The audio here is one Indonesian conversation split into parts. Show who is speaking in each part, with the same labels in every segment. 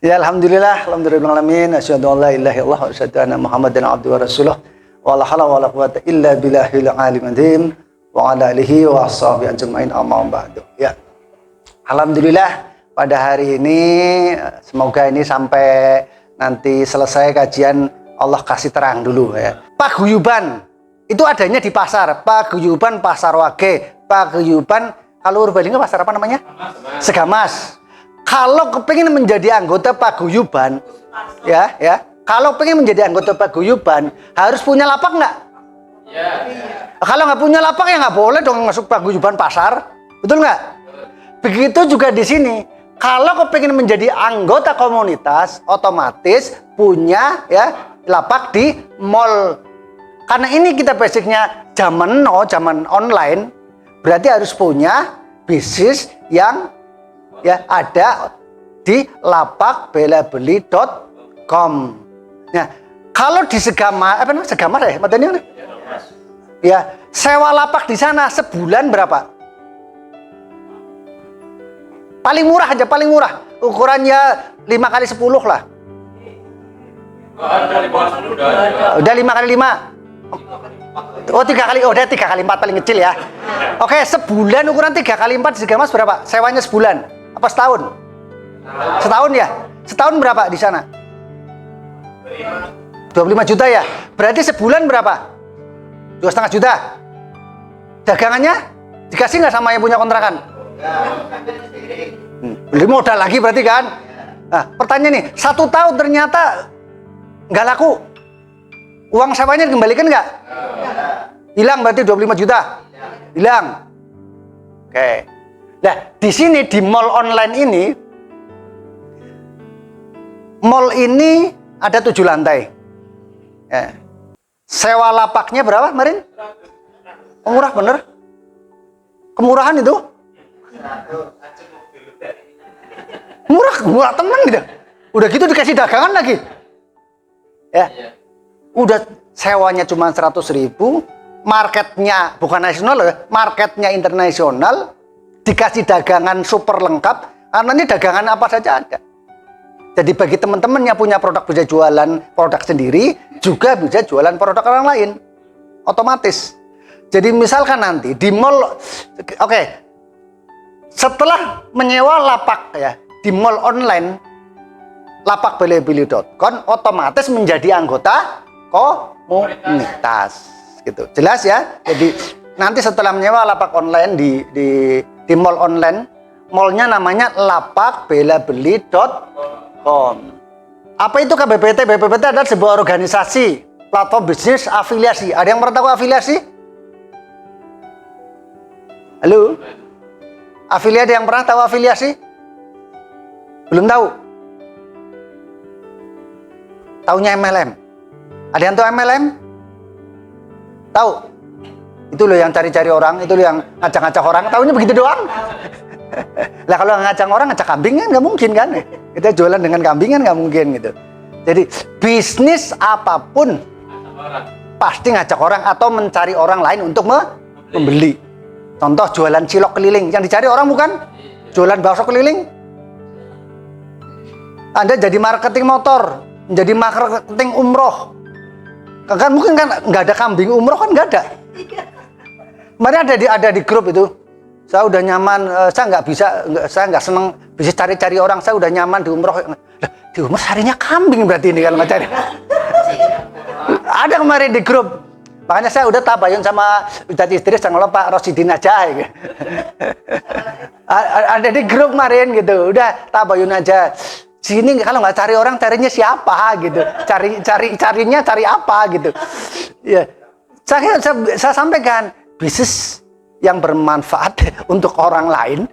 Speaker 1: Ya alhamdulillahirabbil asyhadu an la ilaha illallah wa asyhadu anna muhammadan abduhu wa rasuluh wa la haula wa la quwwata illa billahil aliyyil azim wa ala alihi wa ashabihi ajmain amma ba'du. Ya. Alhamdulillah pada hari ini semoga ini sampai nanti selesai kajian Allah kasih terang dulu ya. Paguyuban itu adanya di pasar, paguyuban pasar Wage, paguyuban kalau Purbalingga pasar apa namanya? Segamas. Kalau kepingin menjadi anggota paguyuban, ya, kalau pengen menjadi anggota paguyuban harus punya lapak nggak? Ya. Kalau nggak punya lapak ya nggak boleh dong masuk paguyuban pasar, betul nggak? Begitu juga di sini. Kalau kepingin menjadi anggota komunitas, otomatis punya ya lapak di mall. Karena ini kita basicnya zaman online, berarti harus punya bisnis yang ya ada di lapakbelabeli.com. Nah, kalau di Segamas, apa namanya? Segamas ya, matanya mana? Ya, sewa lapak di sana sebulan berapa? Paling murah aja, paling murah. Ukurannya 5x10 lah. Udah 5x5. Oh 3x, oh udah 3x4 paling kecil ya. Oke, sebulan ukuran 3x4 di Segamas berapa? Sewanya sebulan? Apa setahun? Setahun ya? Setahun berapa di sana? 25 juta ya? Berarti sebulan berapa? 2,5 juta. Dagangannya dikasih nggak sama yang punya kontrakan? Beli modal lagi berarti kan? Nah, pertanyaan nih, 1 tahun ternyata nggak laku. Uang sewanya dikembalikan nggak? Hilang berarti 25 juta? Hilang. Oke. Nah, di sini di mall online ini ada 7 lantai. Ya. Sewa lapaknya berapa kemarin? Murah bener? Kemurahan itu? Murah temen gitu. Udah gitu dikasih dagangan lagi. Ya. Udah sewanya cuma 100.000, marketnya bukan nasional ya, marketnya internasional. Dikasih dagangan super lengkap, karena ini dagangan apa saja ada. Jadi bagi teman-teman yang punya produk bisa jualan produk sendiri, juga bisa jualan produk orang lain. Otomatis. Jadi misalkan nanti di mall, oke, setelah menyewa lapak ya, di mall online, lapakbelabeli.com otomatis menjadi anggota komunitas. Gitu. Jelas ya? Jadi nanti setelah menyewa lapak online di mall online, mallnya namanya lapakbelabeli.com. Apa itu KBPT? BPPT adalah sebuah organisasi platform bisnis afiliasi. Ada yang pernah tahu afiliasi? Halo? Afiliasi, ada yang pernah tahu afiliasi? Belum tahu? Taunya MLM? Ada yang tahu MLM? Tahu? Itu loh yang cari-cari orang, itu loh yang ngacak-ngacak orang, tahunya begitu doang. Lah kalau ngacak orang, ngacak kambing kan nggak mungkin kan? Kita jualan dengan kambing kan nggak mungkin gitu. Jadi bisnis apapun pasti ngajak orang atau mencari orang lain untuk membeli. Contoh jualan cilok keliling, yang dicari orang bukan jualan bakso keliling. Anda jadi marketing motor, jadi marketing umroh, kan mungkin kan nggak ada kambing umroh kan nggak ada. Kemarin ada di grup itu, saya udah nyaman, saya nggak seneng bisa cari-cari orang, saya udah nyaman di umroh. Di umroh harinya kambing berarti ini kalau nggak cari. Ada kemarin di grup, makanya saya udah tabayun sama Ustadz Idris, jangan lupa Rosidin aja. Gitu. Ada di grup kemarin gitu, udah tabayun aja. Sini kalau nggak cari orang, carinya siapa gitu, carinya cari apa gitu. Ya, saya sampaikan. Bisnis yang bermanfaat untuk orang lain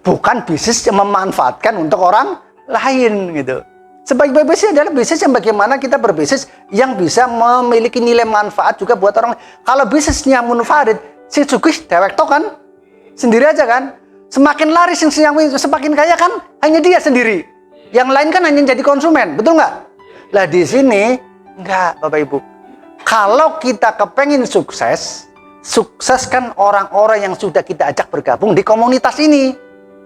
Speaker 1: bukan bisnis yang memanfaatkan untuk orang lain gitu. Sebaik-baik bisnis adalah bisnis yang bagaimana kita berbisnis yang bisa memiliki nilai manfaat juga buat orang lain. Kalau bisnisnya munfarid, si sugih dewek tok kan sendiri aja kan. Semakin laris yang semakin kaya kan hanya dia sendiri. Yang lain kan hanya jadi konsumen, betul nggak? Lah di sini enggak, Bapak Ibu. Kalau kita kepengen sukses kan orang-orang yang sudah kita ajak bergabung di komunitas ini.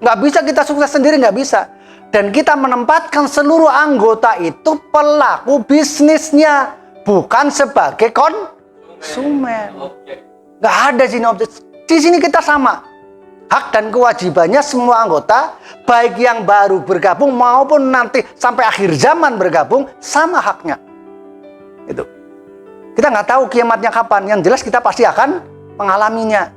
Speaker 1: Nggak bisa kita sukses sendiri, nggak bisa. Dan kita menempatkan seluruh anggota itu pelaku bisnisnya, bukan sebagai konsumen. Nggak ada sini objek. Di sini kita sama. Hak dan kewajibannya semua anggota, baik yang baru bergabung maupun nanti sampai akhir zaman bergabung, sama haknya. Itu. Kita nggak tahu kiamatnya kapan. Yang jelas kita pasti akan mengalaminya.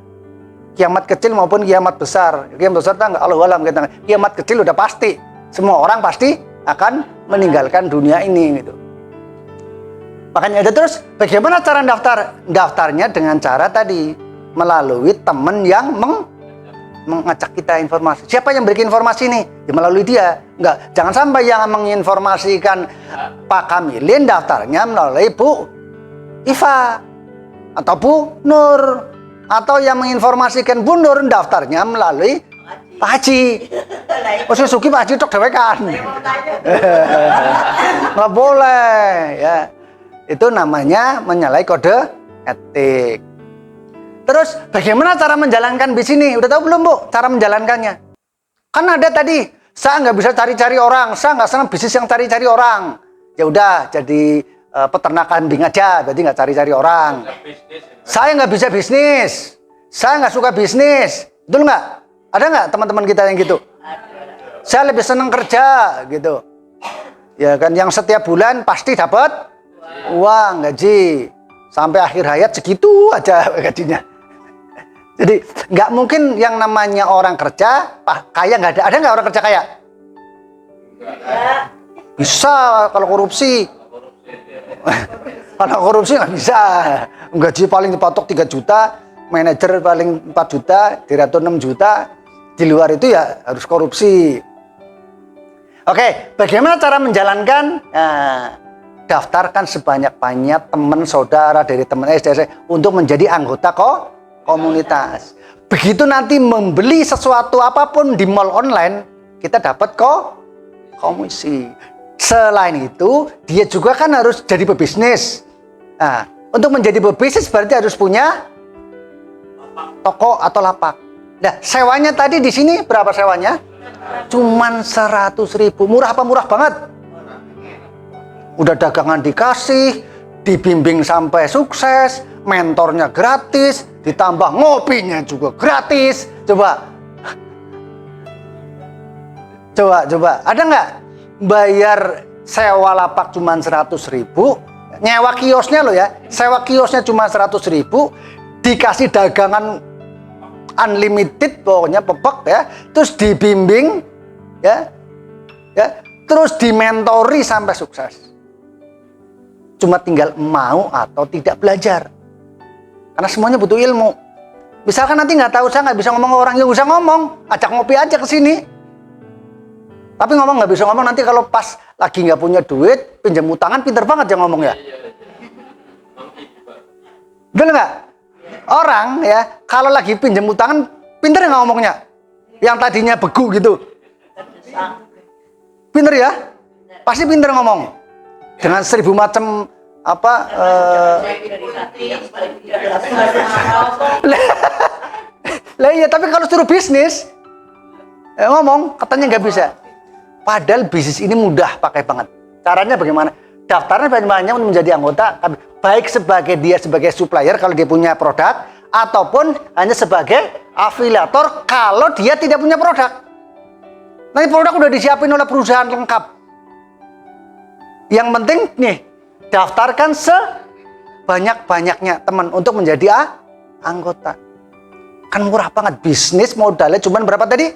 Speaker 1: Kiamat kecil maupun kiamat besar. Kiamat besar tak nggak Allahu alam. Kiamat kecil udah pasti. Semua orang pasti akan meninggalkan dunia ini gitu. Makanya ada terus bagaimana cara daftarnya dengan cara tadi melalui teman yang mengajak kita informasi. Siapa yang berikan informasi ini? Ya melalui dia. Enggak, jangan sampai yang menginformasikan Pak Kamilin daftarnya melalui Bu Iva atau Bu Nur, atau yang menginformasikan Bu Nur daftarnya melalui Pak Haji. Oh, Suzuki Pak Haji tok dewekan. Nggak boleh ya. Itu namanya menyalahi kode etik. Terus bagaimana cara menjalankan bisnis ini? Udah tahu belum, Bu? Cara menjalankannya? Kan ada tadi, saya nggak bisa cari-cari orang, saya nggak senang bisnis yang cari-cari orang. Ya udah, jadi peternak kambing aja, berarti nggak cari-cari orang. Saya nggak bisa bisnis, saya nggak suka bisnis, betul nggak? Ada nggak teman-teman kita yang gitu? Saya lebih senang kerja, gitu. Ya kan, yang setiap bulan pasti dapat uang gaji sampai akhir hayat segitu aja gajinya. Jadi nggak mungkin yang namanya orang kerja kaya nggak ada. Ada nggak orang kerja kaya? Bisa kalau korupsi. Kalau korupsi nggak bisa. Gaji paling dipatok 3 juta, manajer paling 4 juta, direktur 6 juta. Di luar itu ya harus korupsi. Oke, bagaimana cara menjalankan? Nah, daftarkan sebanyak-banyak teman saudara dari teman SD untuk menjadi anggota komunitas. Begitu nanti membeli sesuatu apapun di mall online, kita dapat komisi. Selain itu, dia juga kan harus jadi pebisnis. Nah, untuk menjadi pebisnis berarti harus punya toko atau lapak. Nah, sewanya tadi di sini berapa sewanya? Cuman 100.000. Murah apa murah banget? Udah dagangan dikasih, dibimbing sampai sukses, mentornya gratis, ditambah ngopinya juga gratis. Coba. Ada nggak bayar sewa lapak cuma 100.000, nyewa kiosnya loh ya, sewa kiosnya cuma 100.000, dikasih dagangan unlimited pokoknya pepek ya, terus dibimbing ya, terus dimentori sampai sukses. Cuma tinggal mau atau tidak belajar, karena semuanya butuh ilmu. Misalkan nanti nggak tahu, saya nggak bisa ngomong ke orang, ya usah ngomong, ajak ngopi aja ke sini. Tapi ngomong nggak bisa ngomong, nanti kalau pas lagi nggak punya duit, pinjam utangan, pinter banget ya ngomong ya. Betul nggak? Orang ya, kalau lagi pinjam utangan, pinter nggak ngomongnya? Yang tadinya begu gitu. Pinter ya? Pasti pinter ngomong. Dengan 1000 macam apa? Lah iya, tapi kalau suruh bisnis, ngomong katanya nggak bisa. Padahal bisnis ini mudah pakai banget. Caranya bagaimana? Daftarnya banyak untuk menjadi anggota, baik sebagai supplier kalau dia punya produk, ataupun hanya sebagai afiliator kalau dia tidak punya produk. Nanti produk udah disiapin oleh perusahaan lengkap. Yang penting nih, daftarkan sebanyak-banyaknya teman untuk menjadi anggota. Kan murah banget, bisnis modalnya cuman berapa tadi?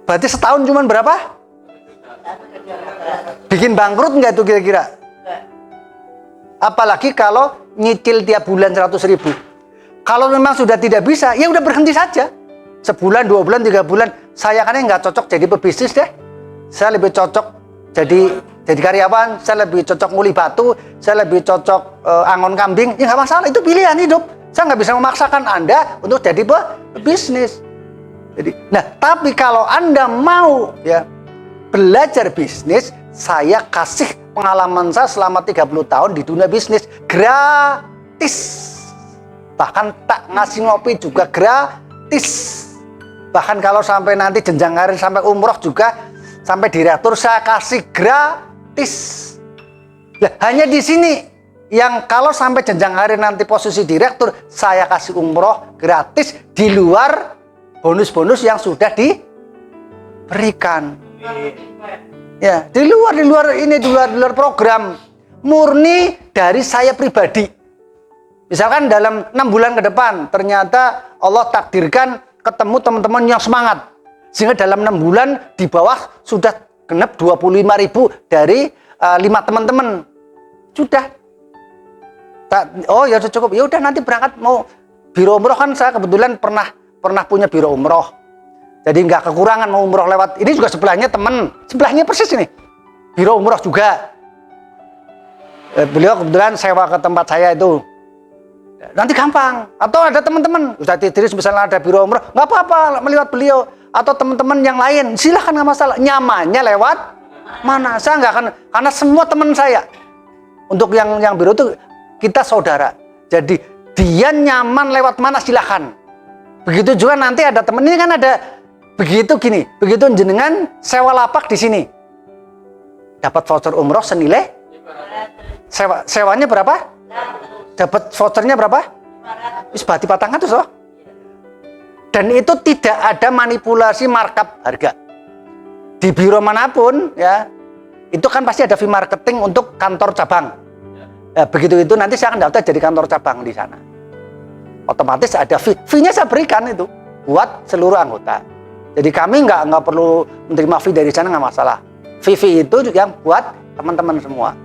Speaker 1: Berarti setahun cuman berapa? Bikin bangkrut nggak itu kira-kira? Apalagi kalau nyicil tiap bulan 100.000. Kalau memang sudah tidak bisa, ya udah berhenti saja. Sebulan, 2 bulan, 3 bulan. Saya kan nggak cocok jadi pebisnis deh. Saya lebih cocok jadi karyawan. Saya lebih cocok nguli batu. Saya lebih cocok angon kambing. Ya nggak masalah, itu pilihan hidup. Saya nggak bisa memaksakan Anda untuk jadi pebisnis. Jadi, nah, tapi kalau Anda mau ya belajar bisnis, saya kasih pengalaman saya selama 30 tahun di dunia bisnis gratis. Bahkan tak ngasih ngopi juga gratis. Bahkan kalau sampai nanti jenjang karir sampai umroh juga, sampai direktur saya kasih gratis. Ya, hanya di sini yang kalau sampai jenjang karir nanti posisi direktur, saya kasih umroh gratis di luar bonus-bonus yang sudah diberikan. Ya, di luar program, murni dari saya pribadi. Misalkan dalam 6 bulan ke depan ternyata Allah takdirkan ketemu teman-teman yang semangat, sehingga dalam 6 bulan di bawah sudah genap 25.000 dari 5 teman-teman. Sudah. Oh ya sudah cukup. Ya udah nanti berangkat mau biro umroh, kan saya kebetulan pernah punya biro umroh. Jadi nggak kekurangan mau umroh lewat. Ini juga sebelahnya teman, sebelahnya persis ini. Biro umroh juga. Beliau kebetulan sewa ke tempat saya itu. Nanti gampang. Atau ada teman-teman, Ustaz Idris misalnya ada biro umroh, nggak apa-apa melewat beliau. Atau teman-teman yang lain, silahkan, nggak masalah. Nyamannya lewat mana? Saya nggak akan, karena semua teman saya. Untuk yang biro itu kita saudara. Jadi dia nyaman lewat mana silahkan. Begitu juga nanti ada teman ini kan ada. Begitu jenengan sewa lapak di sini, dapat voucher umroh senilai sewanya berapa? Dapat vouchernya berapa? 500. Isbati patangan tuh, so. Dan itu tidak ada manipulasi markup harga. Di biro manapun ya, itu kan pasti ada fee marketing untuk kantor cabang. Ya, begitu itu nanti saya akan daftar jadi kantor cabang di sana. Otomatis ada fee-nya saya berikan itu buat seluruh anggota. Jadi kami nggak perlu menerima fee dari sana, nggak masalah. Fee itu yang buat teman-teman semua.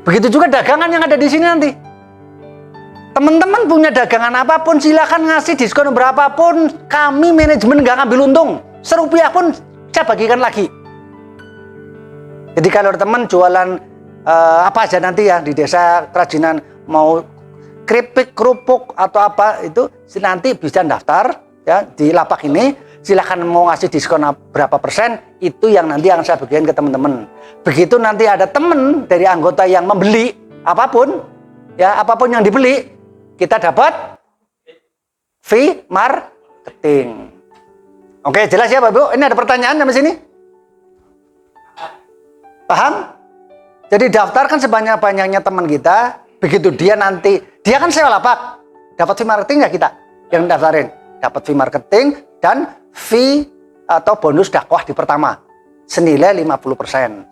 Speaker 1: Begitu juga dagangan yang ada di sini nanti. Teman-teman punya dagangan apapun silakan ngasih diskon berapapun, kami manajemen nggak ngambil untung. Serupiah pun saya bagikan lagi. Jadi kalau teman jualan apa aja nanti ya di desa kerajinan, mau keripik, kerupuk atau apa itu nanti bisa daftar ya di lapak ini. Silahkan mau ngasih diskon berapa persen, itu yang nanti yang saya bagikan ke teman-teman. Begitu nanti ada teman dari anggota yang membeli apapun, ya apapun yang dibeli, kita dapat fee marketing. Oke, jelas ya Bapak Ibu? Ini ada pertanyaan sampai sini? Paham? Jadi daftarkan sebanyak-banyaknya teman kita, begitu dia nanti, dia kan sewa lapak, dapat fee marketing nggak kita yang daftarin? Dapat fee marketing dan fee atau bonus dakwah di pertama senilai 50%.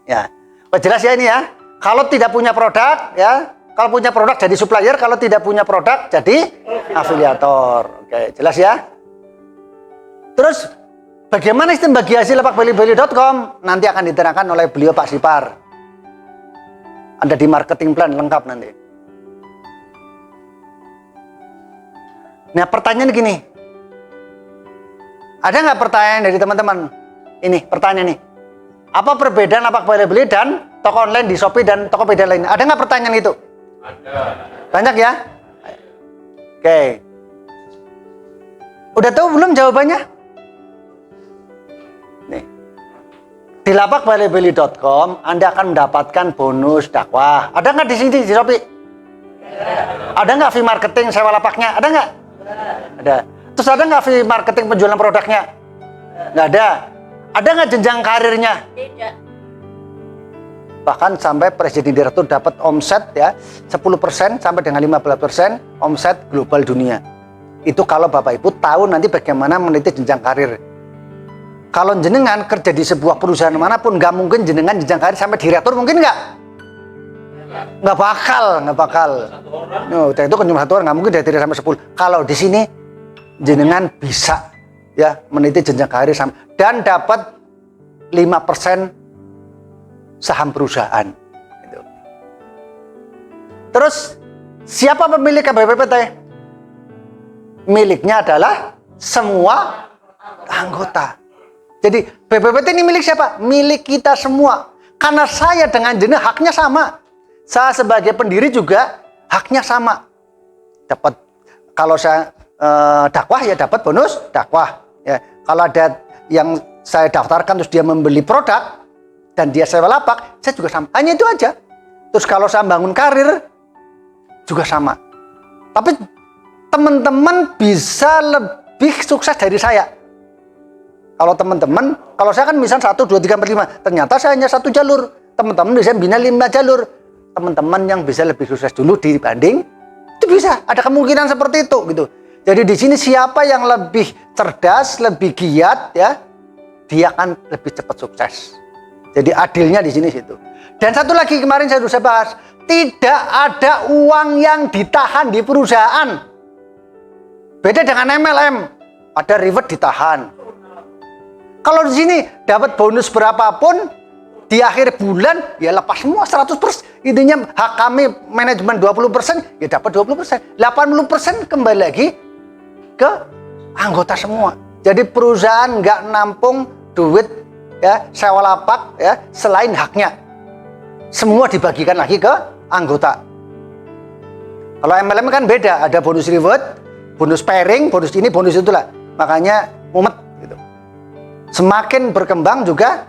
Speaker 1: Ya, jelas ya ini ya. Kalau tidak punya produk ya, kalau punya produk jadi supplier, kalau tidak punya produk jadi afiliator. Oke, jelas ya. Terus bagaimana sistem bagi hasil lapakbeli.com? Nanti akan diterangkan oleh beliau Pak Sipar. Ada di marketing plan lengkap nanti. Nah, pertanyaan gini. Ada nggak pertanyaan dari teman-teman? Ini pertanyaan nih. Apa perbedaan lapak beli dan toko online di Shopee dan Tokopedia lainnya? Ada nggak pertanyaan itu? Ada. Banyak ya? Oke. Udah tahu belum jawabannya? Nih. Di lapakbeli.com Anda akan mendapatkan bonus dakwah. Ada nggak di sini di Shopee? Ada nggak fee marketing sewa lapaknya? Ada nggak? Ada. Terus ada nggak fee marketing penjualan produknya? Nggak ada. Ada nggak jenjang karirnya? Tidak. Bahkan sampai presiden direktur dapat omset ya 10% sampai dengan 15% omset global dunia. Itu kalau Bapak Ibu tahu nanti bagaimana meniti jenjang karir. Kalau jenengan kerja di sebuah perusahaan manapun, nggak mungkin jenengan jenjang karir sampai direktur, mungkin nggak? Nggak bakal. No, itu kan cuma 1 orang, nggak mungkin dari 3 sampai 10. Kalau di sini jenengan bisa ya meniti jenjang karir dan dapat 5% saham perusahaan. Gitu. Terus siapa pemilik KBPPT? Miliknya adalah semua anggota. Jadi BPPT ini milik siapa? Milik kita semua. Karena saya dengan jenengan haknya sama. Saya sebagai pendiri juga haknya sama. Dapat kalau saya dakwah ya dapat bonus dakwah. Ya, kalau ada yang saya daftarkan terus dia membeli produk dan dia sewa lapak, saya juga sama. Hanya itu aja. Terus kalau saya bangun karir juga sama. Tapi teman-teman bisa lebih sukses dari saya. Kalau teman-teman, kalau saya kan misal 1, 2, 3, 4, 5, ternyata saya hanya 1 jalur. Teman-teman bisa bina 5 jalur. Teman-teman yang bisa lebih sukses dulu dibanding, itu bisa. Ada kemungkinan seperti itu gitu. Jadi di sini siapa yang lebih cerdas, lebih giat ya, dia akan lebih cepat sukses. Jadi adilnya di sini situ. Dan satu lagi kemarin saya sudah bahas, tidak ada uang yang ditahan di perusahaan. Beda dengan MLM, ada reward ditahan. Kalau di sini dapat bonus berapapun di akhir bulan ya lepas semua 100%. Intinya hak kami manajemen 20%, ya dapat 20%. 80% kembali lagi ke anggota semua. Jadi perusahaan nggak nampung duit ya sewa lapak ya selain haknya. Semua dibagikan lagi ke anggota. Kalau MLM kan beda, ada bonus reward, bonus pairing, bonus ini, bonus itulah. Makanya mumet gitu. Semakin berkembang juga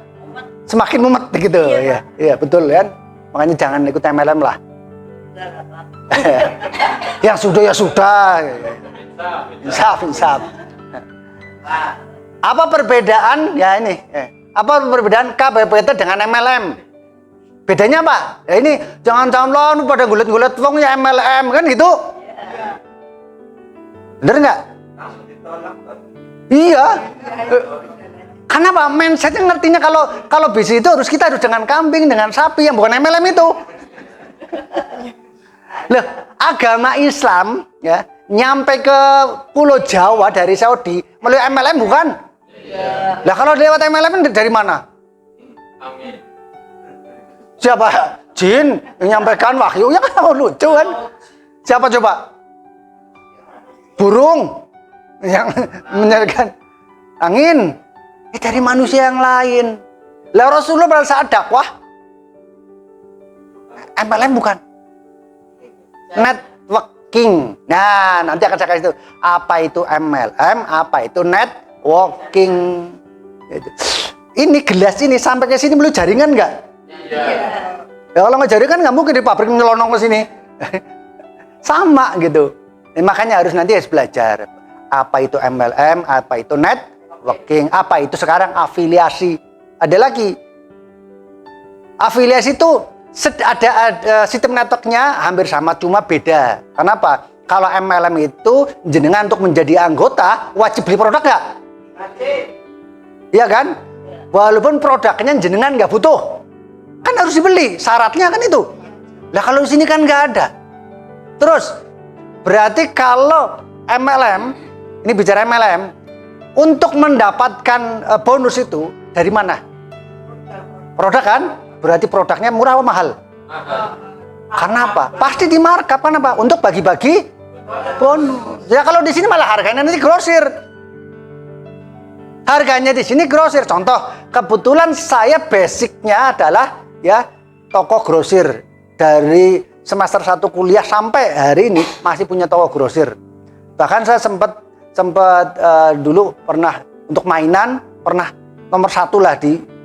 Speaker 1: semakin mumet gitu ya. Iya betul kan. Makanya jangan ikut MLM lah. Yang sudah ya sudah. Insaf. Apa perbedaan ya ini? Apa perbedaan KBBT dengan MLM? Bedanya apa? Ya ini jangan lo pada gulet-gulet wong ya MLM kan gitu. Bener nggak? Iya. Kenapa? Mindsetnya ngertinya kalau bisnis itu kita harus dengan kambing, dengan sapi yang bukan MLM itu. Loh, agama Islam ya nyampe ke Pulau Jawa dari Saudi melalui MLM bukan? Iya. Lah kalau lewat MLM dari mana? Amin. Siapa? Jin yang nyampaikan wahyu ya kan lucu kan? Siapa coba? Burung yang menyalakan angin. Dari manusia yang lain. Lah Rasulullah pada saat dakwah MLM bukan. Networking. Nah, nanti akan saya kasih itu. Apa itu MLM? Apa itu networking? Ini gelas ini sampai ke sini perlu jaringan nggak? Iya. Ya kalau nggak jaringan nggak mungkin di pabrik nyelonong ke sini. Sama gitu. Makanya harus nanti harus belajar. Apa itu MLM? Apa itu networking? Apa itu sekarang afiliasi? Ada lagi. Afiliasi itu ada sistem networknya hampir sama, cuma beda. Kenapa? Kalau MLM itu jenengan untuk menjadi anggota wajib beli produk nggak? Wajib. Iya kan? Walaupun produknya jenengan nggak butuh, kan harus dibeli. Syaratnya kan itu. Lah kalau di sini kan nggak ada. Terus berarti kalau MLM, ini bicara MLM, untuk mendapatkan bonus itu dari mana? Produk kan? Berarti produknya murah atau mahal? Karena apa? Pasti di markup. Kenapa? Untuk bagi-bagi bonus. Ya kalau di sini malah harganya nanti grosir. Harganya di sini grosir. Contoh, kebetulan saya basicnya adalah ya toko grosir. Dari semester 1 kuliah sampai hari ini masih punya toko grosir. Bahkan saya sempat dulu pernah untuk mainan pernah nomor 1 lah di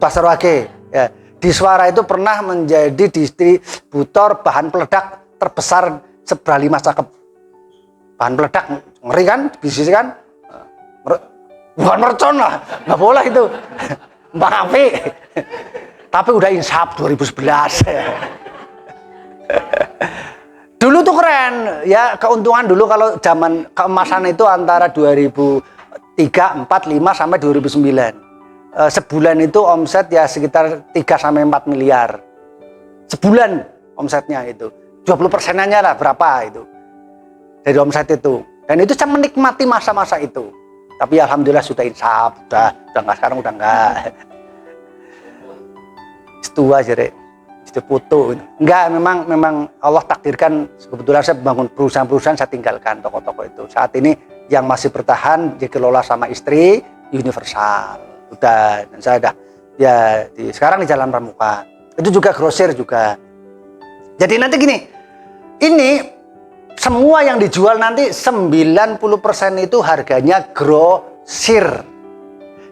Speaker 1: Pasar Wage ya. Di Suara itu pernah menjadi distributor bahan peledak terbesar seberali Mas Cakep. Bahan peledak ngeri kan, bisnis kan? Bukan mercon lah, nggak boleh itu. Mbak Api. Tapi udah insaf 2011. Dulu tuh keren ya, keuntungan dulu kalau zaman keemasan itu antara 2003, 4, 5 sampai 2009. Sebulan itu omset ya sekitar 3-4 miliar. Sebulan omsetnya itu. 20%-nya lah berapa itu. Dari omset itu. Dan itu saya menikmati masa-masa itu. Tapi alhamdulillah sudah insaf, udah enggak, sekarang udah enggak. Setua jadi itu foto. Enggak, memang Allah takdirkan. Kebetulan saya bangun perusahaan-perusahaan, saya tinggalkan toko-toko itu. Saat ini yang masih bertahan dikelola sama istri Universal. Udah, dan saya udah ya sekarang di Jalan Pramuka. Itu juga grosir juga. Jadi nanti gini, ini semua yang dijual nanti 90% itu harganya grosir.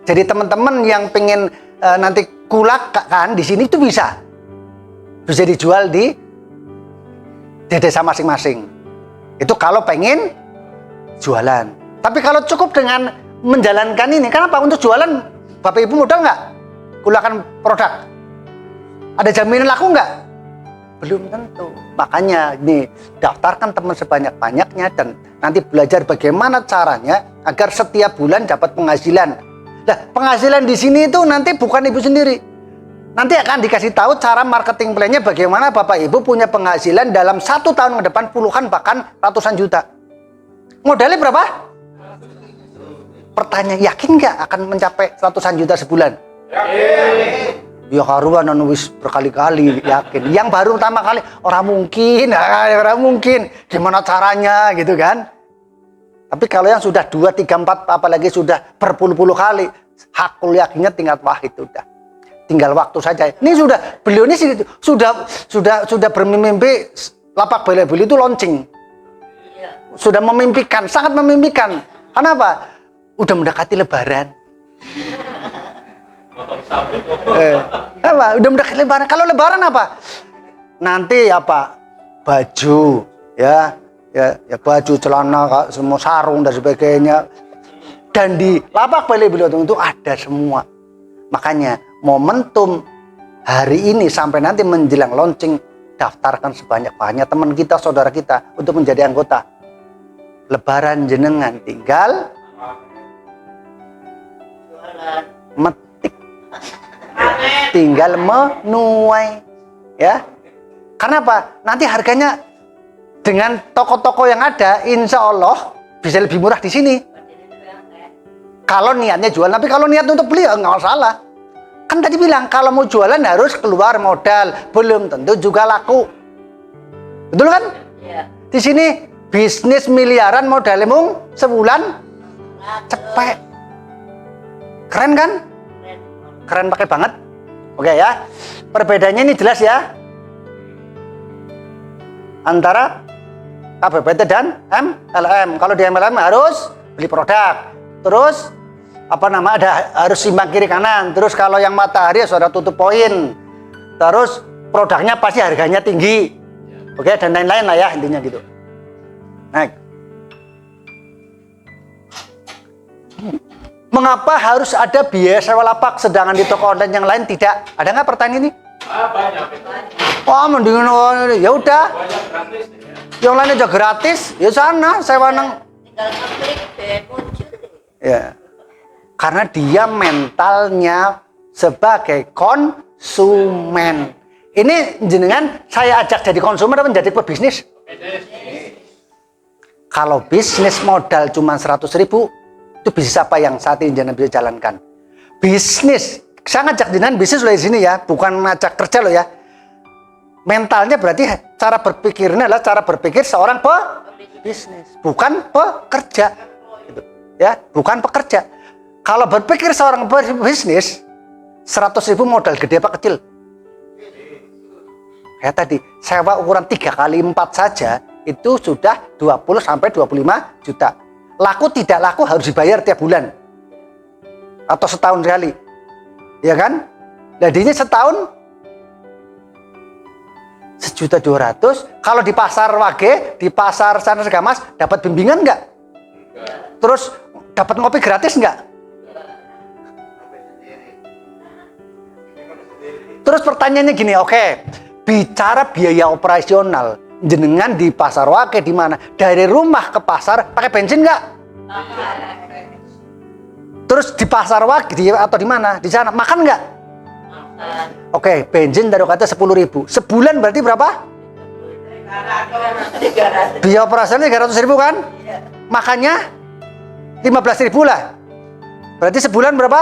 Speaker 1: Jadi teman-teman yang pengen nanti kulak kan di sini itu bisa dijual di desa masing-masing. Itu kalau pengen jualan. Tapi kalau cukup dengan menjalankan ini, kenapa? Untuk jualan, Bapak Ibu modal nggak? Gunakan produk. Ada jaminan laku nggak? Belum tentu. Makanya nih, daftarkan teman sebanyak-banyaknya dan nanti belajar bagaimana caranya agar setiap bulan dapat penghasilan. Nah, penghasilan di sini itu nanti bukan Ibu sendiri. Nanti akan dikasih tahu cara marketing plan-nya bagaimana Bapak Ibu punya penghasilan dalam 1 tahun ke depan puluhan bahkan ratusan juta. Modalnya berapa? Pertanyaan, yakin nggak akan mencapai ratusan juta sebulan? Yakin. Ya karuan wis berkali-kali yakin. Yang baru pertama kali orang mungkin, gimana caranya gitu kan? Tapi kalau yang sudah 2, 3, 4 apalagi sudah berpuluh-puluh kali, hakul yakinnya tingkat wahid udah. Tinggal waktu saja. Ini beliau ini sudah bermimpi lapak beli itu launching. Sudah memimpikan, sangat memimpikan. Kenapa? Udah mendekati lebaran. Apa? Udah mendekati lebaran. Kalau lebaran apa? Nanti apa? Baju, ya baju, celana, semua sarung dan sebagainya. Dan di lapak beli beliau itu ada semua. Makanya momentum hari ini sampai nanti menjelang launching, daftarkan sebanyak-banyaknya teman kita, saudara kita untuk menjadi anggota. Lebaran jenengan tinggal metik, tinggal menuai, ya. Karena apa? Nanti harganya dengan toko-toko yang ada, insya Allah bisa lebih murah di sini. Kalau niatnya jual, tapi kalau niat untuk beli, nggak masalah. Kan tadi bilang kalau mau jualan harus keluar modal, belum tentu juga laku. Betul kan? Iya. Di sini bisnis miliaran modalnya mung sebulan cepet. Keren kan? Keren pakai banget. Oke ya. Perbedaannya ini jelas ya. Antara KBPT dan MLM. Kalau di MLM harus beli produk. Terus harus simbang kiri kanan. Terus kalau yang matahari sudah tutup poin. Terus produknya pasti harganya tinggi. Oke, dan lain-lain lah ya intinya gitu. Nah, mengapa harus ada biaya sewa lapak sedangkan di toko online yang lain tidak? Ada nggak pertanyaan ini? Banyak. Wah, mendingan ya udah. Yang lain aja gratis, ya sana sewa nang. Tinggal klik muncul. Ya. Karena dia mentalnya sebagai konsumen. Ini jenengan saya ajak jadi konsumen atau menjadi pebisnis? Kalau bisnis modal cuma 100.000, itu bisnis apa yang saat ini jenengan bisa jalankan? Bisnis, saya ngajak jenengan bisnis loh di sini ya, bukan ngajak kerja loh ya. Mentalnya berarti cara berpikirnya adalah cara berpikir seorang pebisnis, bukan pekerja. Gitu. Ya, bukan pekerja. Kalau berpikir seorang pebisnis, 100.000 modal gede apa kecil? Kayak tadi, sewa ukuran 3x4 saja itu sudah 20 sampai 25 juta. Laku tidak laku harus dibayar tiap bulan. Atau setahun sekali. Ya kan? Jadinya setahun 1.200.000. Kalau di pasar Wage, di pasar Sana Segamas dapat bimbingan enggak? Terus dapat ngopi gratis enggak? Terus pertanyaannya gini, oke. Bicara biaya operasional, jenengan di pasar Wage di mana? Dari rumah ke pasar pakai bensin nggak? Terus di pasar Wage atau di mana? Di sana makan nggak? Oke, bensin taruh kata 10.000. Sebulan berarti berapa? 300. Biaya operasional 300.000 kan? Makannya 15.000 lah. Berarti sebulan berapa?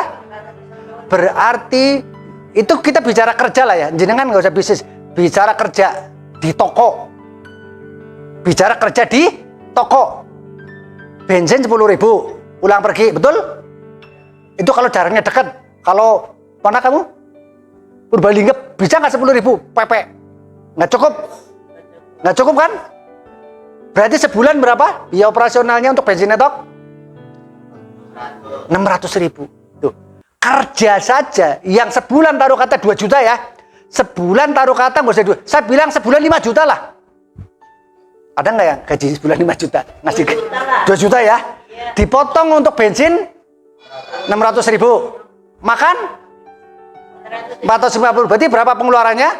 Speaker 1: Berarti itu kita bicara kerja lah ya. Jenengan nggak usah bisnis. Bicara kerja di toko. Bicara kerja di toko. Bensin 10.000, pulang pergi, betul? Itu kalau jaraknya dekat. Kalau mana kamu? Purbalingga bisa nggak 10.000 PP? Nggak cukup? Nggak cukup kan? Berarti sebulan berapa? Biaya operasionalnya untuk bensin netok? 600.000. Tuh. Kerja saja yang sebulan taruh kata 2 juta ya. Sebulan taruh kata nggak usah 2. Saya bilang sebulan 5 juta lah. Ada nggak yang gaji sebulan 5 juta? Ngasih 2 juta ya? Dipotong untuk bensin 600.000. Makan 450. Berarti berapa pengeluarannya?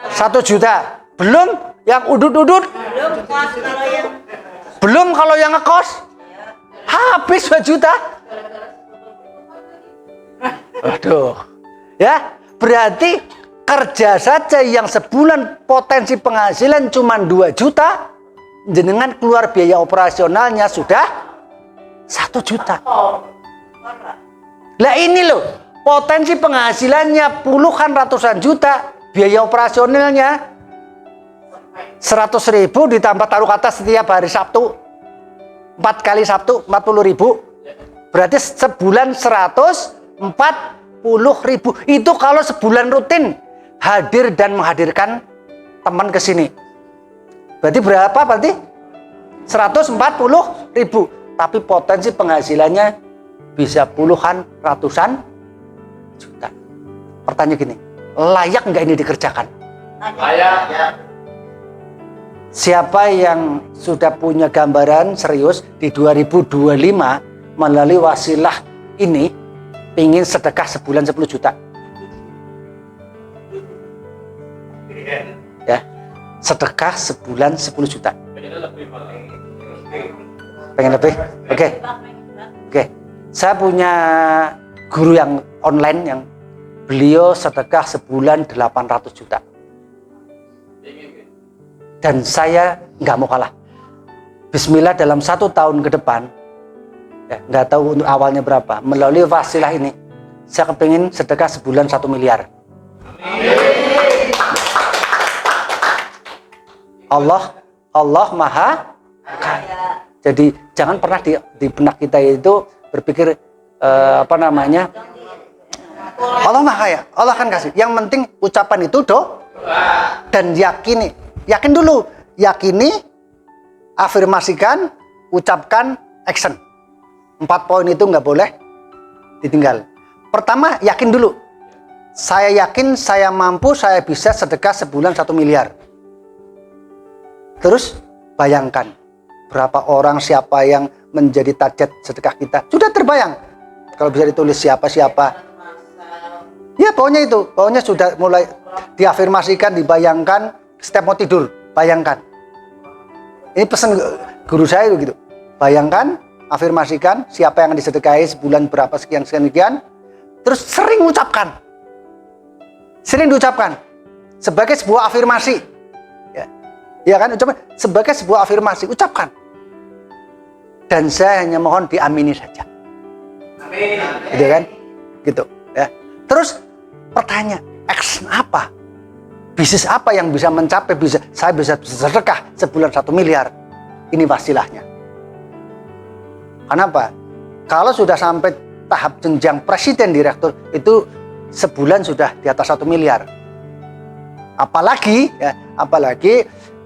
Speaker 1: 1 juta. Belum yang udut-udut. Belum kalau yang ngekos. Habis 2 juta. Aduh. Ya, berarti kerja saja yang sebulan potensi penghasilan cuma 2 juta, jenengan keluar biaya operasionalnya sudah 1 juta. Lah ini loh, potensi penghasilannya puluhan ratusan juta, biaya operasionalnya 100.000 ditambah taruh kata setiap hari Sabtu, 4 kali Sabtu 40.000, berarti sebulan 140.000. Itu kalau sebulan rutin hadir dan menghadirkan teman ke sini. Berarti berapa? Berarti 140.000. Tapi potensi penghasilannya bisa puluhan ratusan juta. Pertanyaan gini, layak nggak ini dikerjakan?
Speaker 2: Layak.
Speaker 1: Siapa yang sudah punya gambaran serius di 2025 melalui wasilah ini ingin sedekah sebulan 10 juta? Ya, sedekah sebulan 10 juta. Pengen lebih? Oke. Oke. Saya punya guru yang online yang beliau sedekah sebulan 800 juta. Dan saya nggak mau kalah. Bismillah dalam 1 tahun ke depan, ya, nggak tahu untuk awalnya berapa, melalui wasilah ini, saya kepingin sedekah sebulan 1 miliar. Allah Maha Kaya. Jadi jangan pernah di benak kita itu berpikir Allah Maha Kaya, Allah akan kasih. Yang penting ucapan itu dan yakini. Yakin dulu, yakini, afirmasikan, ucapkan, action. 4 poin itu nggak boleh ditinggal. Pertama, yakin dulu. Saya yakin saya mampu, saya bisa sedekah sebulan 1 miliar. Terus bayangkan berapa orang, siapa yang menjadi target sedekah kita. Sudah terbayang. Kalau bisa ditulis siapa-siapa. Ya pokoknya itu. Pokoknya sudah mulai diafirmasikan, dibayangkan. Setiap mau tidur, bayangkan. Ini pesan guru saya begitu. Bayangkan, afirmasikan siapa yang disedekahi sebulan berapa sekian. Terus sering ucapkan. Sering diucapkan. Sebagai sebuah afirmasi. Ya kan, ucapkan sebagai sebuah afirmasi, ucapkan. Dan saya hanya mohon diamini saja.
Speaker 2: Amin.
Speaker 1: Gitu kan? Gitu, ya. Terus pertanyaan, action apa? Bisnis apa yang bisa mencapai saya bisa sedekah sebulan 1 miliar? Ini wasilahnya. Kenapa? Kalau sudah sampai tahap jenjang presiden direktur itu sebulan sudah di atas 1 miliar. Apalagi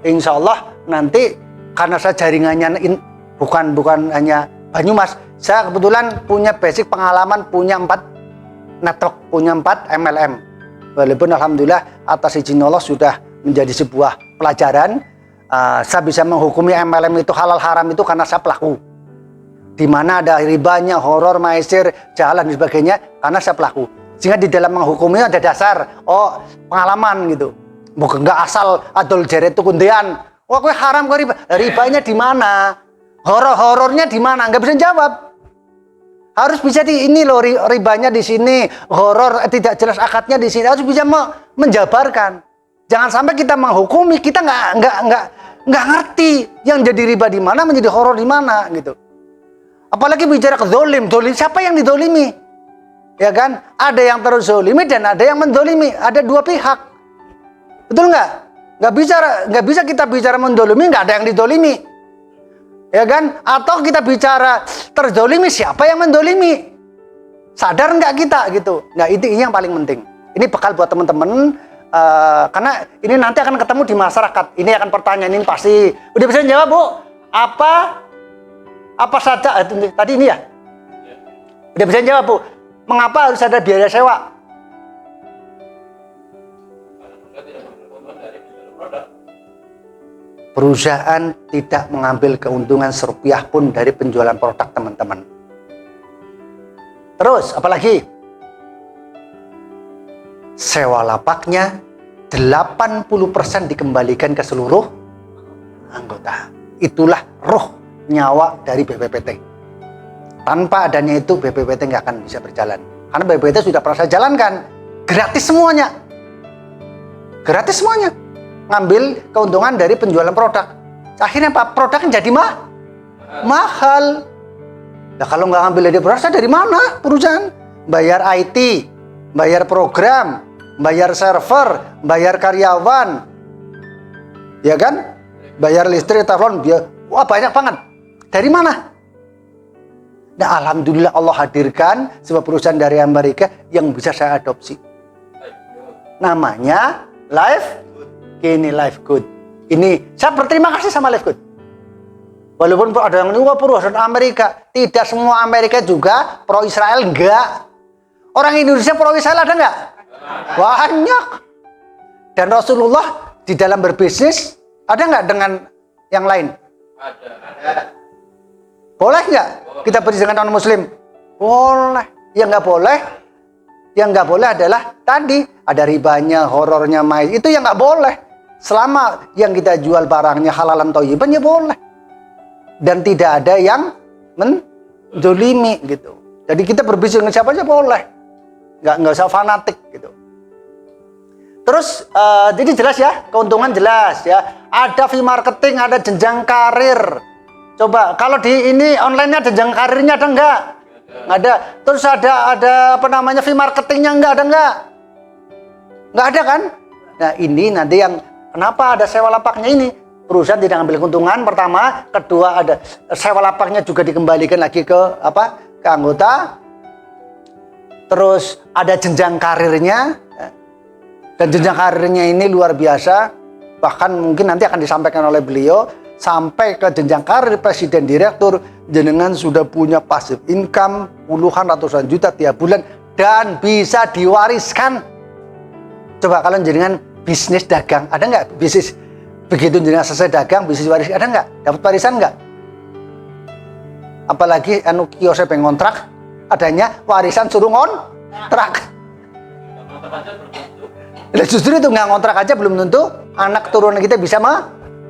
Speaker 1: insya Allah nanti karena saya jaringannya bukan hanya Banyumas, saya kebetulan punya basic pengalaman, punya 4 network, punya 4 MLM. Walaupun alhamdulillah atas izin Allah sudah menjadi sebuah pelajaran, saya bisa menghukumi MLM itu halal haram itu karena saya pelaku. Di mana ada ribanya, horor, maisir, jalan dan sebagainya, karena saya pelaku. Sehingga di dalam menghukumnya ada dasar, pengalaman gitu. Bukan nggak asal adol jeret itu kundian. Wah, kue haram, kue riba. Ribanya di mana? Horornya di mana? Nggak bisa jawab. Harus bisa ini loh, ribanya di sini, horor tidak jelas akadnya di sini. Harus bisa menjabarkan. Jangan sampai kita menghukumi, kita nggak ngerti yang jadi riba di mana, menjadi horor di mana gitu. Apalagi bicara kezolim, siapa yang didolimi? Ya kan? Ada yang terzolimi dan ada yang mendolimi. Ada 2 pihak. Betul nggak? Nggak bisa kita bicara mendolimi, nggak ada yang didolimi. Ya kan? Atau kita bicara terzolimi, siapa yang mendolimi? Sadar nggak kita gitu? Nah ini yang paling penting. Ini bekal buat teman-teman, karena ini nanti akan ketemu di masyarakat. Ini akan pertanyaan ini pasti. Udah bisa jawab, Bu? Apa saja tadi ini ya? Udah bisa jawab, Bu? Mengapa harus ada biaya sewa? perusahaan tidak mengambil keuntungan serupiah pun dari penjualan produk teman-teman. Terus apalagi? Sewa lapaknya 80% dikembalikan ke seluruh anggota. Itulah roh nyawa dari BPPT. Tanpa adanya itu BPPT nggak akan bisa berjalan. Karena BPPT sudah pernah saya jalankan. Gratis semuanya. Gratis semuanya. Ngambil keuntungan dari penjualan produk. Akhirnya Pak, produknya jadi mahal. Nah kalau nggak ngambil dari produk, dari mana perusahaan? Bayar IT, bayar program, bayar server, bayar karyawan, ya kan? Bayar listrik, telepon, wah banyak banget. Dari mana? Nah alhamdulillah Allah hadirkan sebuah perusahaan dari Amerika yang bisa saya adopsi. Namanya Life Good. Ini saya berterima kasih sama Life Good. Walaupun ada yang wah perusahaan Amerika, tidak semua Amerika juga pro Israel, enggak. Orang Indonesia pro Israel ada enggak? Banyak. Dan Rasulullah di dalam berbisnis ada enggak dengan yang lain? Ada. Boleh enggak kita berbisnis dengan non muslim? Boleh. Yang enggak boleh adalah tadi ada ribanya, horornya, mais. Itu yang enggak boleh. Selama yang kita jual barangnya halalan thayyiban ya boleh. Dan tidak ada yang menzolimi gitu. Jadi kita berbisnis dengan siapa aja boleh, nggak usah fanatik gitu. Terus jadi jelas ya, keuntungan jelas ya. Ada fee marketing, ada jenjang karir. Coba kalau di ini online-nya jenjang karirnya ada nggak? Nggak ada. Terus ada apa namanya fee marketingnya nggak ada nggak? Nggak ada kan? Nah ini nanti yang kenapa ada sewa lapaknya ini? Perusahaan tidak ambil keuntungan pertama, kedua ada sewa lapaknya juga dikembalikan lagi ke anggota. Terus ada jenjang karirnya, dan jenjang karirnya ini luar biasa. Bahkan mungkin nanti akan disampaikan oleh beliau sampai ke jenjang karir presiden direktur. Jenengan sudah punya passive income puluhan ratusan juta tiap bulan dan bisa diwariskan. Coba kalau jenengan bisnis dagang, ada nggak bisnis? Begitu jenengan selesai dagang, bisnis waris ada nggak? Dapat warisan nggak? Apalagi kiosnya pengontrak, adanya warisan suruh ngontrak. Nah, justru itu nggak ngontrak aja belum tentu anak turunan kita bisa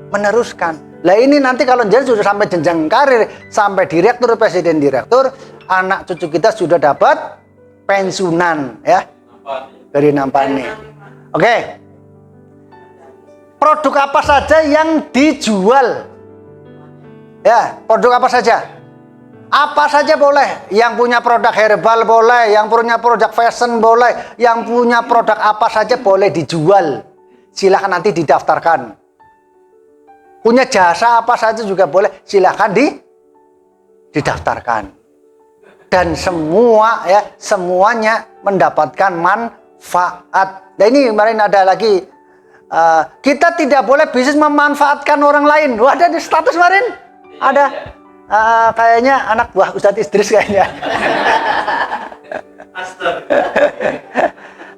Speaker 1: meneruskan. Lah ini nanti kalau jenengan sudah sampai jenjang karir, sampai direktur, presiden direktur, anak cucu kita sudah dapat pensiunan ya dari nampani. Oke. Produk apa saja yang dijual? Ya, produk apa saja? Apa saja boleh. Yang punya produk herbal boleh, yang punya produk fashion boleh, yang punya produk apa saja boleh dijual. Silahkan nanti didaftarkan. Punya jasa apa saja juga boleh, silahkan didaftarkan. Dan semuanya mendapatkan manfaat. Nah ini kemarin ada lagi. Kita tidak boleh bisnis memanfaatkan orang lain. Wah, ada di status kemarin. Ada. Kayaknya anak buah Ustadz Idris kayaknya.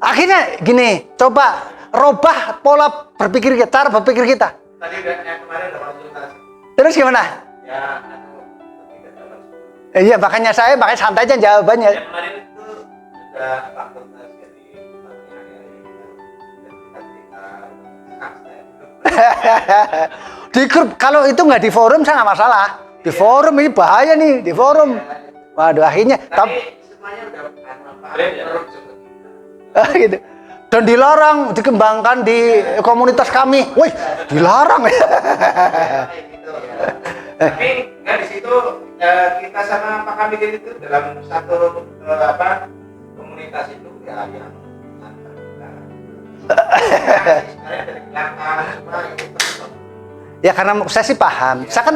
Speaker 1: Akhirnya gini, coba robah pola berpikir kita, cara berpikir kita.
Speaker 2: Tadi yang kemarin ada konsultasi.
Speaker 1: Terus gimana?
Speaker 2: Ya,
Speaker 1: Iya, makanya santai aja jawabannya.
Speaker 2: yang kemarin itu ada fakultas jadi
Speaker 1: Di grup, kalau itu nggak di forum saya nggak masalah. Di forum ini bahaya nih, di forum. Waduh, akhirnya
Speaker 2: tapi semuanya udah manfaat
Speaker 1: gitu. Dan dilarang dikembangkan di komunitas kami. Wih, dilarang ya.
Speaker 2: Tapi nggak di situ kita sama Pak Kamil itu dalam satu komunitas itu ya yang
Speaker 1: Ya karena saya sih paham. Saya kan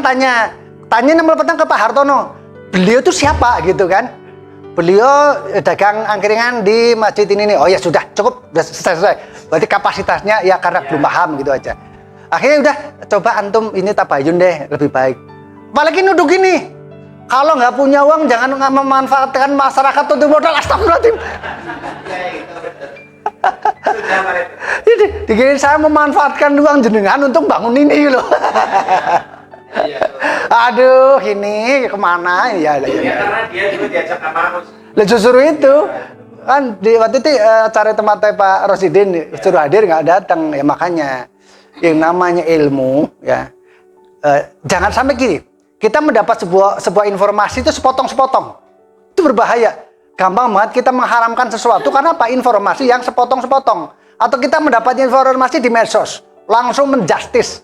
Speaker 1: tanya nomor petang ke Pak Hartono. Beliau tuh siapa gitu kan? Beliau dagang angkringan di masjid ini. Oh ya sudah cukup, sudah selesai. Berarti kapasitasnya ya karena belum paham gitu aja. Akhirnya udah coba antum ini tabayun deh lebih baik. Apalagi nuduh gini. Kalau nggak punya uang jangan memanfaatkan masyarakat untuk modal. Astagfirullahaladzim.
Speaker 2: Sudah Pak Rete.
Speaker 1: Ini dikira saya memanfaatkan uang jenengan untuk bangun ini loh.
Speaker 2: Iya.
Speaker 1: Aduh, ini kemana ya?
Speaker 2: Ya karena dia juga diajak sama aku.
Speaker 1: Lah justru itu kan di waktu itu acara tempatnya Pak Rosidin suruh hadir nggak datang ya, makanya yang namanya ilmu ya jangan sampai gini, kita mendapat sebuah informasi itu sepotong-sepotong, itu berbahaya. Gampang banget kita mengharamkan sesuatu karena apa? Informasi yang sepotong-sepotong, atau kita mendapat informasi di medsos langsung menjustis.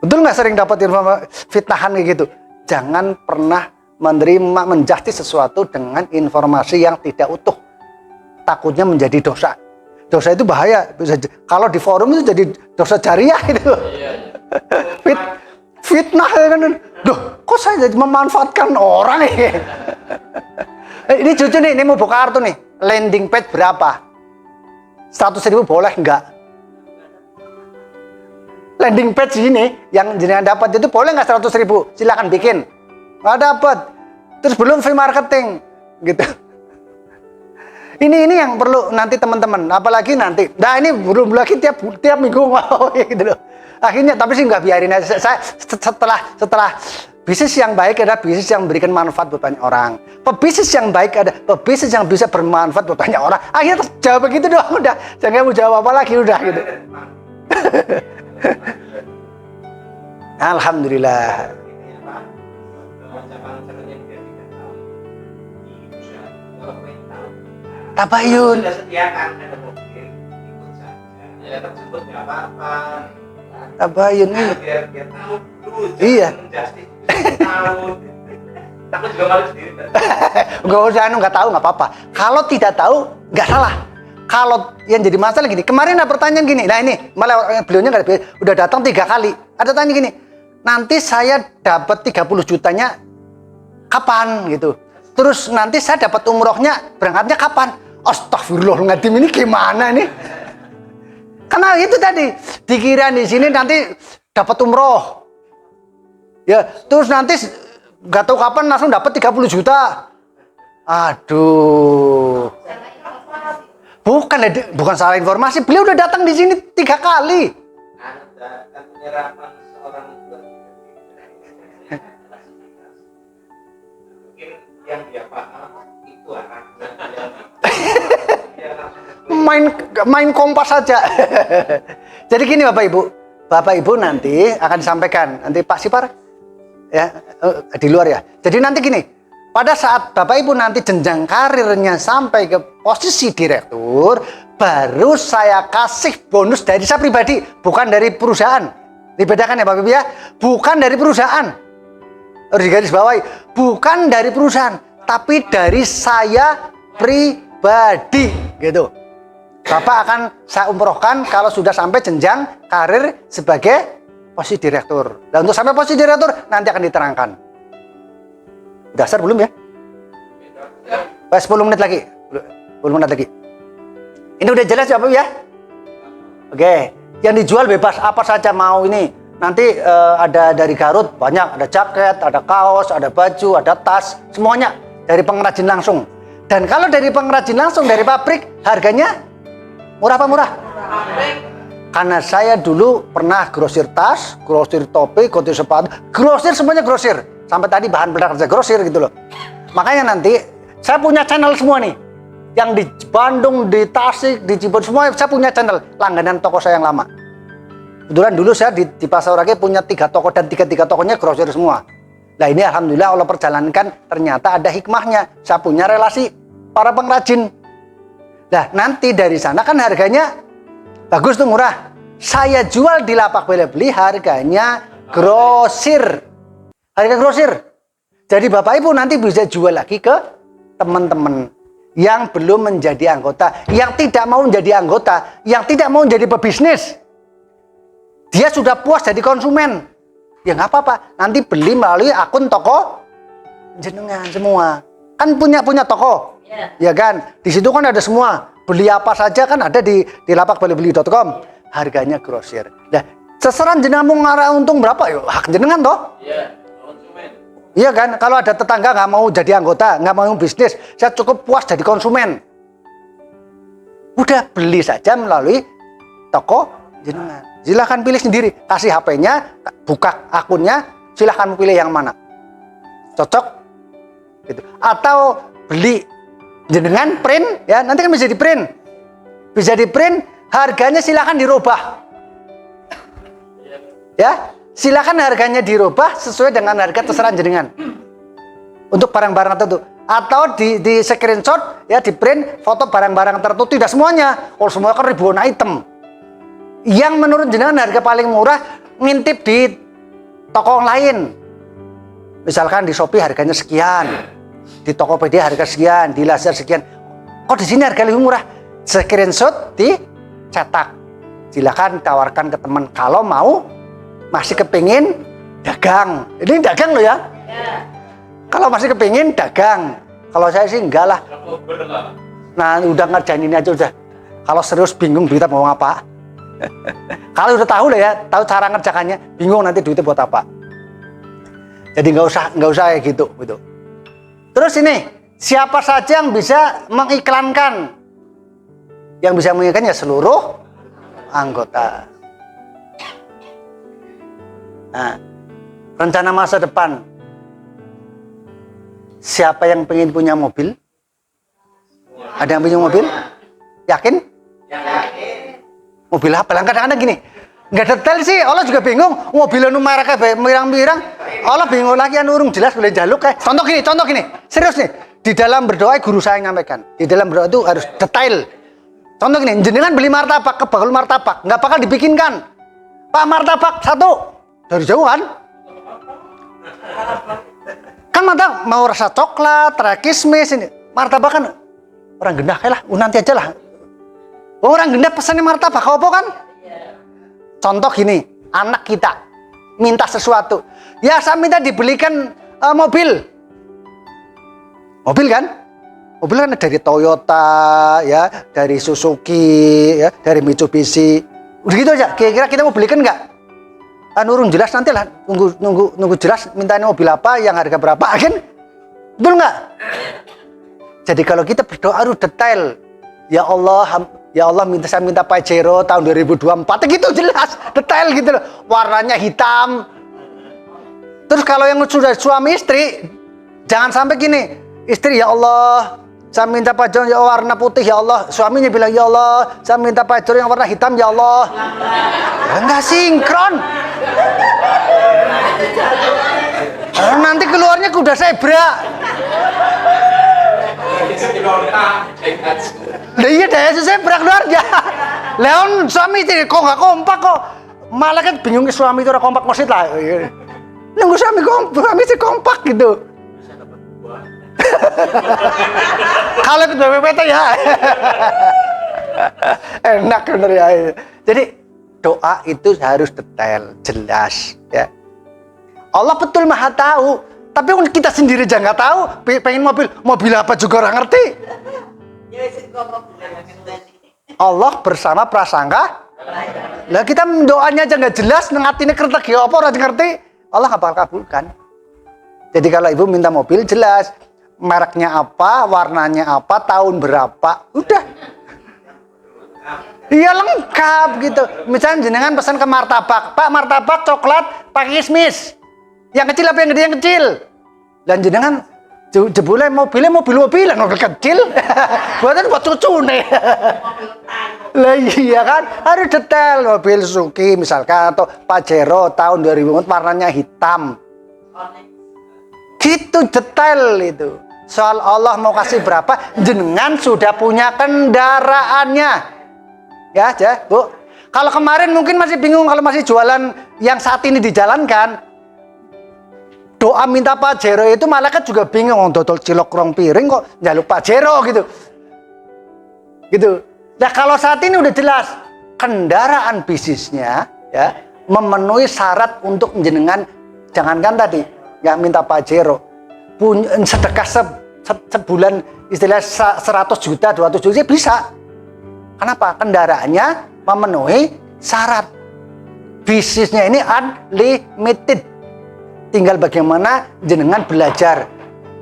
Speaker 1: Betul nggak sering dapat informasi fitnahan kayak gitu? Jangan pernah menerima menjustis sesuatu dengan informasi yang tidak utuh. Takutnya menjadi dosa. Dosa itu bahaya. Kalau di forum itu jadi dosa jariah itu. Fitnah kan. Duh, kok saya jadi memanfaatkan orang ya? Ini jujur nih, ini mau buka kartu nih. Landing page berapa? 100.000 boleh enggak? Landing page ini yang jenengan dapat itu boleh nggak 100.000? Silakan bikin. Nggak dapat. Terus belum free marketing gitu. Ini yang perlu nanti teman-teman, apalagi nanti. Nah ini belum lagi tiap minggu mau gitu loh. Akhirnya tapi sih nggak biarin aja. Saya setelah bisnis yang baik adalah bisnis yang memberikan manfaat buat banyak orang. Pebisnis yang baik ada pebisnis yang bisa bermanfaat buat banyak orang. Akhirnya jawab begitu doang udah. Jangan mau jawab apa lagi udah gitu. Alhamdulillah. Tabayun.
Speaker 2: Sudah sediakan ada mobil, ikut saja. Ya tersebut nggak apa-apa.
Speaker 1: Tabayun ini.
Speaker 2: Biar tahu dulu.
Speaker 1: Iya.
Speaker 2: Justice tahu. Takut juga malu sendiri.
Speaker 1: Nggak usah nggak tahu nggak apa-apa. Kalau tidak tahu nggak salah. Kalau yang jadi masalah gini, kemarin ada pertanyaan gini. Nah ini malah beliaunya nggak udah datang 3 kali. Ada tanya gini, nanti saya dapat 30 jutanya kapan gitu. Terus nanti saya dapat umrohnya berangkatnya kapan? Astagfirullahaladzim, ini gimana nih? Karena itu tadi dikira di sini nanti dapat umroh, ya terus nanti nggak tahu kapan langsung dapat 30 juta. Aduh, bukan salah informasi. Beliau udah datang di sini 3 kali.
Speaker 2: Kan penyerapan seorang mungkin yang dia paham itu anaknya.
Speaker 1: Main kompas saja. Jadi gini Bapak Ibu nanti akan disampaikan nanti Pak Sipar ya di luar ya. Jadi nanti gini, pada saat Bapak Ibu nanti jenjang karirnya sampai ke posisi direktur, baru saya kasih bonus dari saya pribadi, bukan dari perusahaan. Dibedakan ya Bapak Ibu ya, bukan dari perusahaan. Harus digarisbawahi, bukan dari perusahaan, tapi dari saya pribadi gitu. Bapak akan saya umrohkan kalau sudah sampai jenjang karir sebagai posisi direktur. Dan untuk sampai posisi direktur nanti akan diterangkan. Dasar belum ya? 10 menit lagi. 10 menit lagi. Ini udah jelas ya Bapak ya? Oke. Yang dijual bebas apa saja mau ini. Nanti ada dari Garut banyak, ada jaket, ada kaos, ada baju, ada tas, semuanya dari pengrajin langsung. Dan kalau dari pengrajin langsung dari pabrik harganya murah apa murah? Karena saya dulu pernah grosir tas, grosir topi, grosir sepatu, grosir semuanya grosir. Sampai tadi bahan peledak kerja grosir gitu loh. Makanya nanti saya punya channel semua nih. Yang di Bandung, di Tasik, di Cirebon semua saya punya channel langganan toko saya yang lama. Kebetulan dulu saya di Pasar Orage punya 3 toko dan 3 tokonya grosir semua. Nah ini alhamdulillah Allah perjalankan ternyata ada hikmahnya. Saya punya relasi para pengrajin. Nah nanti dari sana kan harganya bagus tuh murah. Saya jual di lapak beli harganya grosir. Harga grosir. Jadi Bapak Ibu nanti bisa jual lagi ke teman-teman yang belum menjadi anggota, yang tidak mau menjadi anggota, yang tidak mau menjadi pebisnis. Dia sudah puas jadi konsumen. Ya nggak apa-apa. Nanti beli melalui akun toko jenengan semua. Kan punya toko. Ya kan? Di situ kan ada semua. Beli apa saja kan ada di lapakbeli.com. Harganya grosir. Nah, seseran jenengan mau ngarah untung berapa yuk? Hak jenengan toh?
Speaker 2: Iya, konsumen.
Speaker 1: Iya kan? Kalau ada tetangga nggak mau jadi anggota, nggak mau bisnis, saya cukup puas jadi konsumen. Udah beli saja melalui toko jenengan. Silahkan pilih sendiri, kasih HP-nya, buka akunnya, silahkan pilih yang mana. Cocok? Gitu. Atau beli jenengan print, ya nanti kan bisa di print. Bisa di print, harganya silahkan dirubah. Ya, silahkan harganya dirubah sesuai dengan harga terserah jenengan. Untuk barang-barang tertentu. Atau di screenshot, ya di print foto barang-barang tertentu, tidak semuanya. Kalau semua kan ribuan item. Yang menurut jenengan harga paling murah ngintip di toko lain. Misalkan di Shopee harganya sekian, di Tokopedia harga sekian, di Lazada sekian. Kok di sini harga lebih murah? Screenshot dicetak. Silakan tawarkan ke teman kalau mau masih kepingin dagang. Ini dagang loh ya. Kalau masih kepingin dagang. Kalau saya sih enggak lah. Nah udah ngerjain ini aja udah. Kalau serius bingung duitnya mau apa? Kalau udah tahu lah ya, tahu cara ngerjakannya, bingung nanti duitnya buat apa. Jadi nggak usah kayak gitu. Terus ini, siapa saja yang bisa mengiklankan? Yang bisa mengiklankan ya seluruh anggota. Nah, rencana masa depan. Siapa yang pengen punya mobil? Ada yang punya mobil? Yakin?
Speaker 2: Yakin.
Speaker 1: Mobil apa? Kadang-kadang gini, nggak detail sih. Allah juga bingung. Mobilnya mereknya mirang-mirang. Allah bingung lagi urung jelas boleh jaluk kayak. Contoh gini. Serius nih. Di dalam berdoa guru saya nyampaikan. Di dalam berdoa itu harus detail. Contoh gini, jenengan beli martabak, kebakul martabak, nggak bakal dibikinkan. Pak martabak satu dari jauh kan? Kan martabak mau rasa coklat, rasa kismis ini. Martabak kan orang gendah kayak lah, nanti aja lah. Orang gendah pesannya martabak apa kan? Contoh gini, anak kita minta sesuatu. Ya saya minta dibelikan mobil. Mobil kan? Mobil kan dari Toyota, ya, dari Suzuki, ya, dari Mitsubishi. Udah gitu aja. Kira-kira kita mau belikan nggak? Urung jelas nanti lah. Nunggu jelas mintanya mobil apa, yang harga berapa, kan? Betul nggak? Jadi kalau kita berdoa harus detail. Ya Allah, saya minta Pajero tahun 2024. Gitu jelas, detail gitu loh. Warnanya hitam. Terus kalau yang sudah suami istri, jangan sampai gini. Istri, ya Allah, saya minta Pajero yang warna putih, ya Allah. Suaminya bilang, ya Allah, saya minta Pajero yang warna hitam, ya Allah. Enggak sinkron. Nanti keluarnya kuda zebra. Lah iya deh, saya keluarga. Leon suami itu kok nggak kompak kok. Malah kan bingung suami itu orang kompak maksud lah. Nunggu suami sih kompak gitu. Kalau ke BPT ya. Enak bener ya. Jadi doa itu harus detail, jelas ya. Allah betul maha tahu. Tapi kita sendiri aja nggak tahu, pengen mobil apa juga orang ngerti. Allah bersama prasangka. Lah kita doanya aja nggak jelas, ngatine kertek ya apa orang ngerti, Allah nggak bakal kabulkan. Jadi kalau ibu minta mobil jelas, mereknya apa, warnanya apa, tahun berapa, udah. Iya lengkap gitu. Misalnya jenengan pesan ke martabak, Pak martabak coklat pakai kismis. Yang kecil apa yang gede? Yang kecil. Dan jenengan jebule mobil kecil. Buatan buat cucu nih. Lah iya kan, harus detail. Mobil Suzuki misalkan atau Pajero tahun 2004 warnanya hitam. Gitu detail itu. Soal Allah mau kasih berapa, jenengan sudah punya kendaraannya. Ya, Bu. Kalau kemarin mungkin masih bingung kalau masih jualan yang saat ini dijalankan. Doa minta Pajero itu malaikat juga bingung, dodol cilok rong piring kok njaluk Pajero gitu. Nah kalau saat ini udah jelas kendaraan bisnisnya ya memenuhi syarat untuk jenengan, jangankan tadi ya minta Pajero, punya sedekah sebulan istilah 100 juta 200 juta bisa. Kenapa? Kendaraannya memenuhi syarat. Bisnisnya ini unlimited. Tinggal bagaimana jenengan belajar.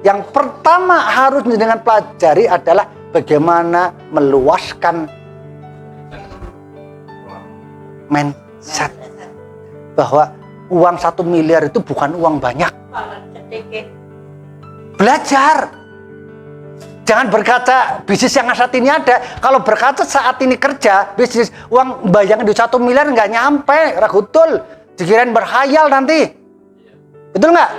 Speaker 1: Yang pertama harus jenengan pelajari adalah bagaimana meluaskan mindset bahwa uang 1 miliar itu bukan uang banyak. Belajar. Jangan berkaca bisnis yang saat ini ada. Kalau berkaca saat ini kerja, bisnis uang bayangin di 1 miliar nggak nyampe, ragutul. Dikirain berhayal nanti. Betul nggak?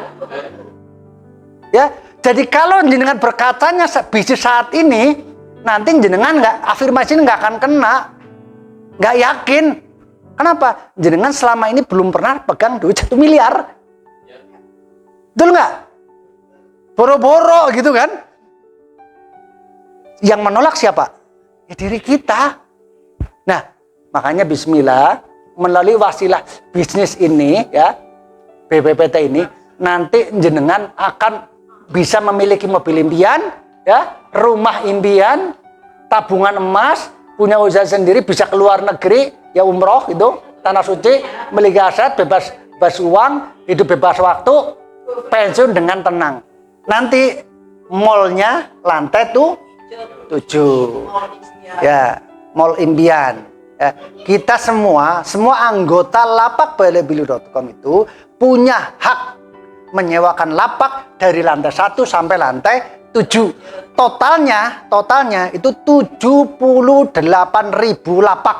Speaker 1: Ya, jadi kalau jenengan berkacanya bisnis saat ini, nanti jenengan nggak afirmasi nggak akan kena, nggak yakin. Kenapa? Jenengan selama ini belum pernah pegang duit 1 miliar. Betul nggak? Boro-boro gitu kan? Yang menolak siapa? Ya diri kita. Nah, makanya bismillah, melalui wasilah bisnis ini ya, BPPT ini, nanti jenengan akan bisa memiliki mobil impian, ya, rumah impian, tabungan emas, punya usaha sendiri, bisa keluar negeri, ya umroh itu, tanah suci, memiliki aset, bebas uang, hidup bebas waktu, pensiun dengan tenang. Nanti mallnya lantai 7, ya, mall impian. Ya, kita semua anggota lapakbalebilu.com itu punya hak menyewakan lapak dari lantai 1 sampai lantai 7. Totalnya itu 78.000 lapak.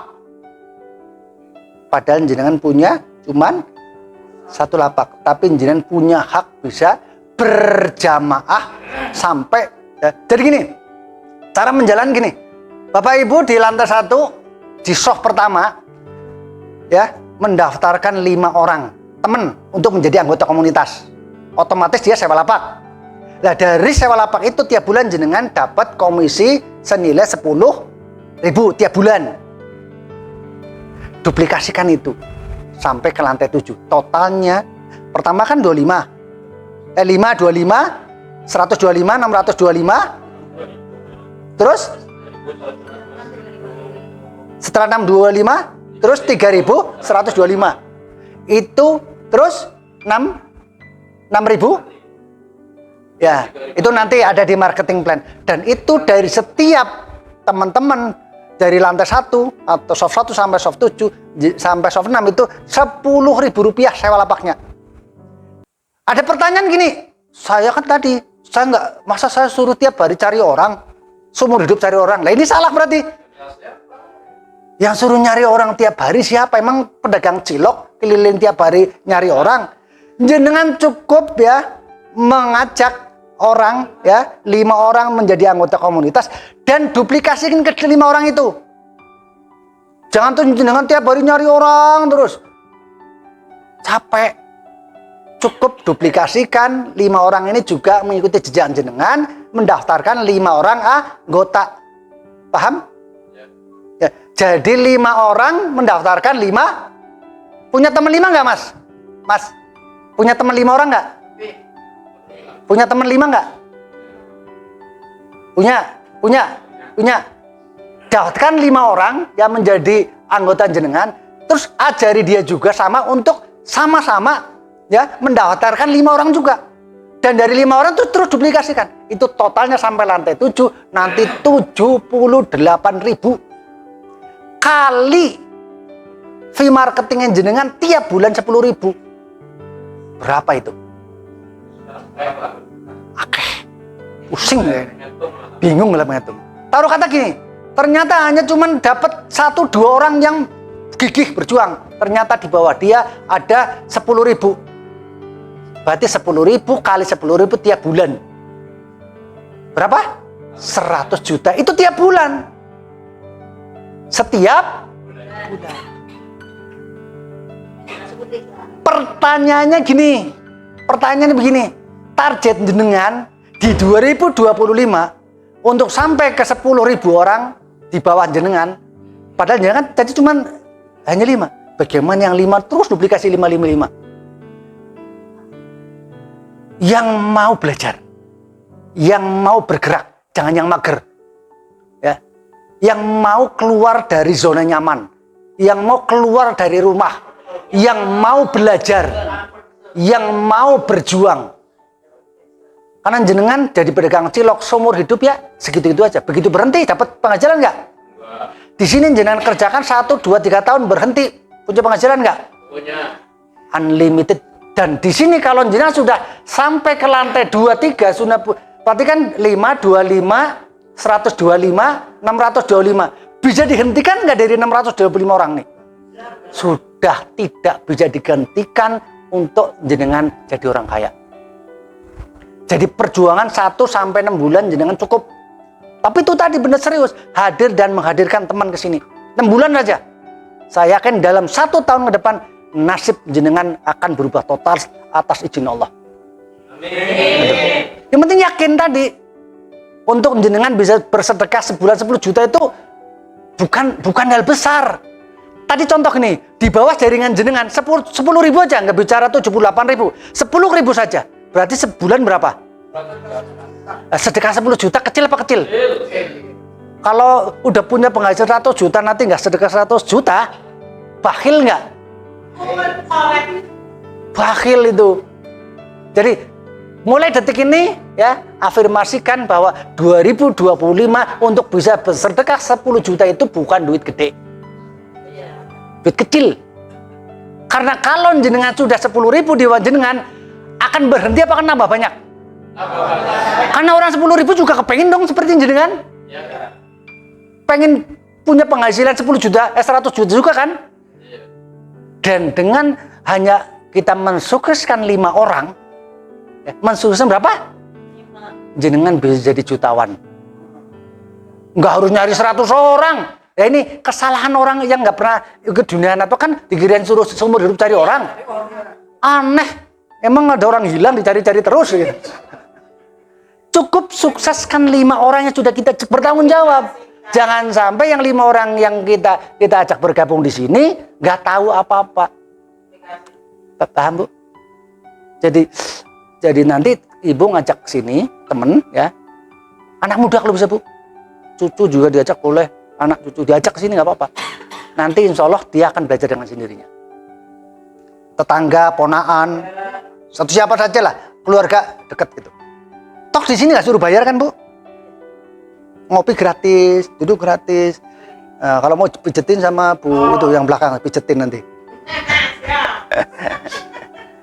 Speaker 1: Padahal jenengan punya cuman 1 lapak, tapi jenengan punya hak bisa berjamaah sampai ya. Jadi gini, cara menjalan gini, Bapak Ibu di lantai 1 di soft pertama ya, mendaftarkan 5 orang teman untuk menjadi anggota komunitas. Otomatis dia sewa lapak. Nah, dari sewa lapak itu tiap bulan jenengan dapat komisi senilai 10.000 tiap bulan. Duplikasikan itu sampai ke lantai 7. Totalnya pertama kan 25, 125, 625. Terus setelah 625 terus 3.125. Itu terus 6.000. Ya, itu nanti ada di marketing plan. Dan itu dari setiap teman-teman dari lantai 1 atau soft 1 sampai soft 7 sampai soft 6 itu Rp10.000 sewa lapaknya. Ada pertanyaan gini, saya kan tadi masa saya suruh tiap hari cari orang, seumur hidup cari orang. Lah ini salah berarti. Yang suruh nyari orang tiap hari siapa? Emang pedagang cilok keliling tiap hari nyari orang? Jenengan cukup ya mengajak orang ya 5 orang menjadi anggota komunitas dan duplikasikan ke 5 orang itu. Jangan tuh jenengan tiap hari nyari orang terus. Capek. Cukup duplikasikan 5 orang ini juga mengikuti jejak jenengan, mendaftarkan 5 orang anggota. Paham? Ya, jadi 5 orang mendaftarkan 5. Punya teman 5 nggak, Mas? Mas, punya teman 5 orang nggak? Punya teman 5 nggak? Punya. Daftarkan 5 orang yang menjadi anggota jenengan, terus ajari dia juga sama untuk sama-sama ya mendaftarkan 5 orang juga. Dan dari 5 orang itu terus duplikasikan. Itu totalnya sampai lantai 7, nanti 78.000 kali fee marketingnya jenengan tiap bulan 10.000. Berapa itu? Oke. Pusing ya. Bingung lah menghitung. Taruh kata gini, ternyata hanya cuman dapat 1-2 orang yang gigih berjuang. Ternyata di bawah dia ada 10.000. Berarti 10.000 kali 10.000 tiap bulan. Berapa? 100 juta. Itu tiap bulan. Setiap bulan. Pertanyaannya begini. Target jenengan di 2025 untuk sampai ke 10.000 orang di bawah jenengan. Padahal jenengan tadi cuma hanya 5. Bagaimana yang 5 terus duplikasi 5. Yang mau belajar, yang mau bergerak, jangan yang mager. Ya. Yang mau keluar dari zona nyaman, yang mau keluar dari rumah, yang mau belajar, yang mau berjuang. Karena jenengan jadi pedagang cilok seumur hidup ya segitu-gitu aja. Begitu berhenti dapat penghasilan nggak? Di sini jenengan kerjakan 1, 2, 3 tahun berhenti Punya penghasilan nggak?
Speaker 2: Punya.
Speaker 1: Unlimited. Dan di sini kalau jenengan sudah sampai ke lantai 23 sudah berarti kan 5, 25, 125, 625. Bisa dihentikan nggak dari 625 orang nih? Sudah tidak bisa digantikan untuk jenengan jadi orang kaya. Jadi perjuangan 1 sampai 6 bulan jenengan cukup. Tapi itu tadi benar serius, hadir dan menghadirkan teman ke sini. 6 bulan saja. Saya yakin dalam 1 tahun ke depan nasib jenengan akan berubah total atas izin Allah.
Speaker 2: Amin.
Speaker 1: Yang penting yakin tadi. Untuk jenengan bisa bersedekah sebulan 10 juta itu bukan hal besar. Tadi contoh nih, di bawah jaringan jenengan 10 ribu aja, nggak bicara 78 ribu, 10 ribu saja. Berarti sebulan berapa? Sedekah 10 juta kecil apa kecil? Kalau udah punya penghasilan 100 juta nanti nggak sedekah 100 juta, bakhil nggak? Bakhil itu. Jadi mulai detik ini ya afirmasikan bahwa 2025 untuk bisa bersedekah 10 juta itu bukan duit gede. Duit kecil. Karena kalau jenengan sudah 10 ribu di jenengan akan berhenti apa akan nambah banyak? Karena orang 10 ribu juga kepengen dong seperti jenengan. Pengen punya penghasilan 10 juta, 100 juta juga kan? Dan dengan hanya kita mensukseskan 5 orang, mensukseskan berapa? 5. Jenengan bisa jadi jutawan. Nggak harus nyari 100 orang. Ya ini kesalahan orang yang nggak pernah ke dunia atau kan dikirain suruh seumur hidup cari orang. Aneh. Emang ada orang hilang dicari-cari terus gitu. Cukup sukseskan 5 orang yang sudah kita bertanggung jawab. Jangan sampai yang 5 orang yang kita ajak bergabung di sini nggak tahu apa-apa. Paham Bu? Jadi nanti ibu ngajak sini temen ya. Anak muda kalau bisa Bu. Cucu juga diajak boleh. Anak cucu diajak ke sini nggak apa-apa. Nanti insya Allah dia akan belajar dengan sendirinya. Tetangga, ponaan, satu siapa saja lah, keluarga dekat gitu. Toh di sini nggak suruh bayar kan Bu? Ngopi gratis, duduk gratis. Kalau mau pijetin sama Bu itu yang belakang, pijetin nanti.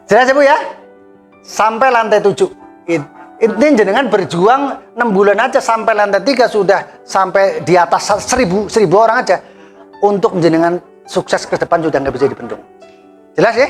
Speaker 1: Jelas ya Bu ya? Sampai lantai 7. Ini jenengan berjuang 6 bulan aja sampai lantai 3 sudah sampai di atas 1000 orang aja. Untuk jenengan sukses ke depan sudah nggak bisa dibendung. Jelas ya?